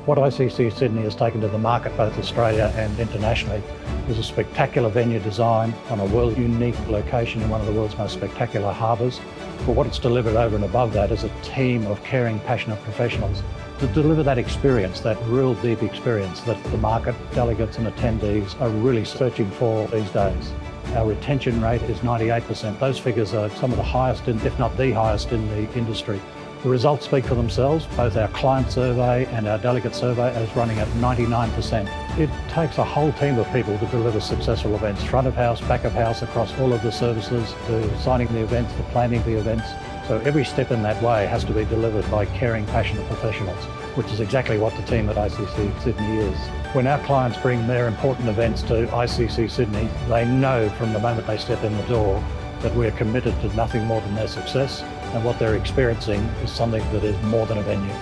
What ICC Sydney has taken to the market, both Australia and internationally, is a spectacular venue design on a world unique location in one of the world's most spectacular harbours. But what it's delivered over and above that is a team of caring, passionate professionals to deliver that experience, that real deep experience that the market, delegates and attendees are really searching for these days. Our retention rate is 98%. Those figures are some of the highest, if not the highest in the industry. The results speak for themselves. Both our client survey and our delegate survey is running at 99%. It takes a whole team of people to deliver successful events, front of house, back of house, across all of the services, to signing the events, to planning the events. So every step in that way has to be delivered by caring, passionate professionals, which is exactly what the team at ICC Sydney is. When our clients bring their important events to ICC Sydney, they know from the moment they step in the door that we're committed to nothing more than their success, and what they're experiencing is something that is more than a venue.